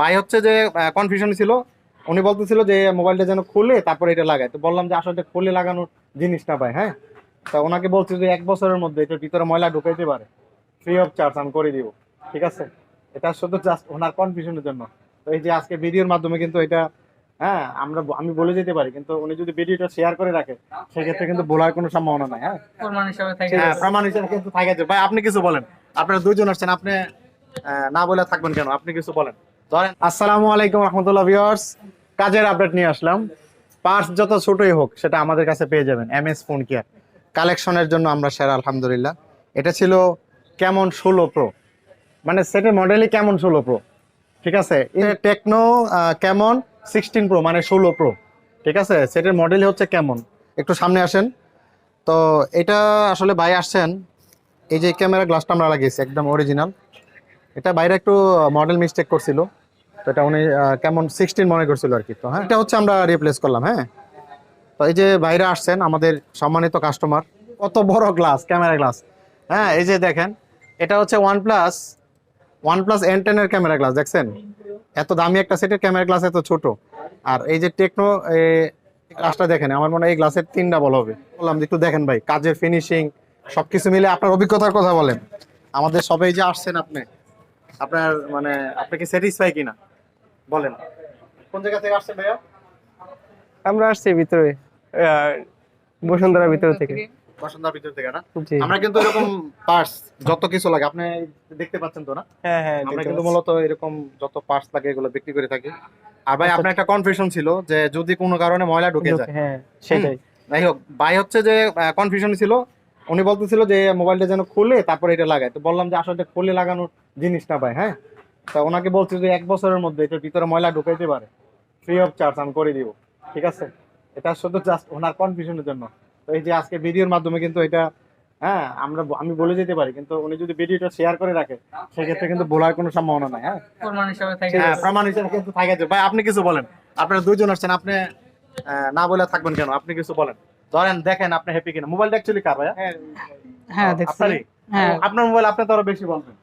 ভাই হচ্ছে যে কনফিউশন ছিল, উনি বলতেছিল যে মোবাইলটা যেন খুলে তারপরে এটা লাগায়। তো বললাম যে আসলে খুলে লাগানোর জিনিস না ভাই, হ্যাঁ। তো ওনাকে বলছি যে 1 বছরের মধ্যে এটার ভিতরে ময়লা ঢুকাইতে পারে, ফ্রি অফ চার্জ আমি করে দিব, ঠিক আছে। এটা শুধু জাস্ট ওনার কনফিউশনের জন্য। তো এই যে আজকে ভিডিওর মাধ্যমে কিন্তু এটা, হ্যাঁ, আমি বলে যেতে পারি, কিন্তু উনি যদি ভিডিওটা শেয়ার করে রাখে সেক্ষেত্রে কিন্তু বলার কোনো সম্ভাবনা নাই। হ্যাঁ, প্রমাণ হিসাবে থাকে। হ্যাঁ, প্রমাণ হিসেবে কিন্তু থাকে। ভাই আপনি কিছু বলেন, আপনারা দুইজন আসছেন, আপনি না বলে থাকবেন কেন, আপনি কিছু বলেন। ধরেন আসসালামু আলাইকুম রহমতুল্লাহ ভিউয়ার্স, কাজের আপডেট নিয়ে আসলাম। পার্স যত ছোটই হোক সেটা আমাদের কাছে পেয়ে যাবেন। এমএস ফোন কেয়ার কালেকশনের জন্য আমরা সেরা আলহামদুলিল্লাহ। এটা ছিল কেমন 16 প্রো, মানে সেটের মডেলই কেমন 16 প্রো, ঠিক আছে। টেকনো কেমন 16 প্রো মানে 16 প্রো, ঠিক আছে। সেটের মডেলই হচ্ছে কেমন। একটু সামনে আসেন। তো এটা আসলে ভাই আসছেন, এই যে ক্যামেরা গ্লাসটা আমরা লাগিয়েছি একদম অরিজিনাল। এটা বাইরে একটু মডেল মিস্টেক করছিল, তো এটা উনি কেমন 16 মনে করছিল আর কি। তো হ্যাঁ, এটা হচ্ছে আমরা রিপ্লেস করলাম। হ্যাঁ, তো এই যে বাইরে আসছেন আমাদের সম্মানিত কাস্টমার, কত বড় গ্লাস, ক্যামেরা গ্লাস। হ্যাঁ, এই যে দেখেন, এটা হচ্ছে ওয়ান প্লাস N10 এর ক্যামেরা গ্লাস, দেখছেন এত দামি একটা সেটের ক্যামেরা গ্লাস এত ছোট। আর এই যে টেকনো গ্লাসটা দেখেন, আমার মনে হয় এই গ্লাসের 3 ডাবল হবে। বললাম যে একটু দেখেন ভাই, কাজের ফিনিশিং সবকিছু মিলে আপনার অভিজ্ঞতার কথা বলেন। আমাদের সবাই যে আসছেন, আপনার মানে আপনি কি স্যাটিসফাই কিনা বলেন। কোন জায়গা থেকে আসছেন ভাইয়া? আমরা আসছি ভিতরে বসুন্ধরা ভিতর থেকে। বসুন্ধরার ভিতর থেকে না? জি। আমরা কিন্তু এরকম পার্টস যত কিছু লাগে আপনি দেখতে পাচ্ছেন তো না? হ্যাঁ হ্যাঁ, আমরা কিন্তু মূলত এরকম যত পার্টস লাগে এগুলো বিক্রি করে থাকি। আর ভাই আপনার একটা কনফিউশন ছিল যে যদি কোনো কারণে ময়লা ঢুকে যায়। হ্যাঁ সেটাই। যাই হোক, ভাই হচ্ছে যে কনফিউশন ছিল, উনি বলতেছিল যে মোবাইলটা যেন খুলে তারপরে এটা লাগায়। তো বললাম যে আসলে খুলে লাগানোর জিনিস না ভাই, হ্যাঁ। তো ওনাকে বলছি যে 1 বছরের মধ্যে এটার ভিতরে ময়লা ঢুকাইতে পারে, ফ্রি অফ চার্জ আমি করে দিব, ঠিক আছে। এটা শুধু জাস্ট ওনার কনফিউশনের জন্য। তো এই যে আজকে ভিডিওর মাধ্যমে কিন্তু এটা, হ্যাঁ, আমি বলে যেতে পারি, কিন্তু উনি যদি ভিডিওটা শেয়ার করে রাখে সেক্ষেত্রে কিন্তু বলার কোনো সম্ভাবনা নাই। হ্যাঁ, প্রমাণ হিসাবে থাকে। হ্যাঁ, প্রমাণ হিসেবে কিন্তু থাকে। ভাই আপনি কিছু বলেন, আপনারা দুইজন আসছেন, আপনি না বলে থাকবেন কেন, আপনি কিছু বলেন। ধরেন দেখেন আপনি হ্যাপি কিনা। মোবাইলটা অ্যাকচুয়ালি কার ভাইয়া? হ্যাঁ দেখছি। আপনারই? হ্যাঁ, আপনার মোবাইল আপনি তো আরো বেশি বলবেন।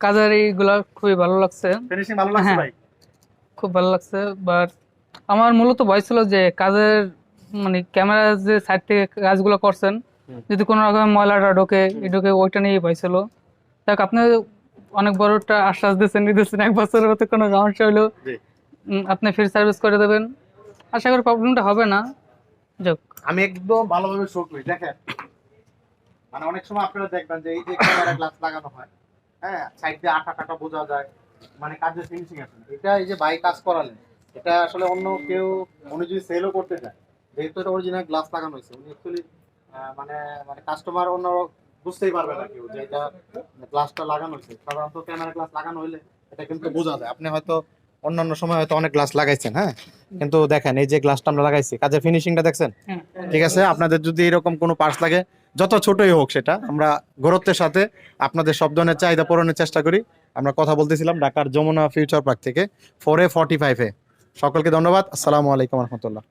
কাজের এইগুলা খুবই ভালো লাগছে, ফিনিশিং ভালো লাগছে হ্যাঁ। ভাই? খুব ভালো লাগছে। বাট আমার মূলত ভয় ছিল যে কাজের মানে ক্যামেরা যে সাইড থেকে কাজগুলো করছেন, যদি কোনো রকম ময়লাটা ঢোকে ওইটা নিয়ে ভয় ছিল। দেখ আপনি অনেক বড় একটা আশ্বাস দিচ্ছেন 1 বছরের মধ্যে কোনো সমস্যা হলো জি। আপনি ফ্রি সার্ভিস করে দেবেন। আশা করি প্রবলেমটা হবে না। যাক, আমি একদম ভালোভাবে শো করি, দেখেন মানে অনেক সময় আপনারা দেখবেন যে এই যে ক্যামেরা গ্লাস লাগানো হয়, হ্যাঁ, সাইড দিয়ে আঠা টাটা বোঝা যায়, মানে কাজের ফিনিশিং আছে না। এটা এই যে ভাই কাজ করালেন, এটা আসলে অন্য কেউ উনি যদি সেলও করতে চায়, যেহেতু এটা অরিজিনাল গ্লাস লাগানো হয়েছে, উনি অ্যাকচুয়ালি মানে মানে কাস্টমার অন্য বুঝতেই পারবে না কেউ যে এটা গ্লাসটা লাগানো হয়েছে। সাধারণত ক্যামেরা গ্লাস লাগানো হলে এটা কিন্তু বোঝা যায়। আপনি হয়তো অন্যান্য সময় হয়তো অনেক গ্লাস লাগাইছেন, হ্যাঁ, কিন্তু দেখেন এই যে গ্লাসটা আমরা লাগাইছি, কাজের ফিনিশিংটা দেখছেন, হ্যাঁ। ঠিক আছে। আপনাদের যদি এরকম কোনো পার্টস লাগে, যত ছোটই হোক, সেটা আমরা গুরুত্বের সাথে আপনাদের সব ধরনের চাহিদা পূরণের চেষ্টা করি। আমরা কথা বলতেছিলাম ঢাকার যমুনা ফিউচার পার্ক থেকে 4A45A। সকলকে ধন্যবাদ। আসসালামু আলাইকুম রহমতুল্লাহ।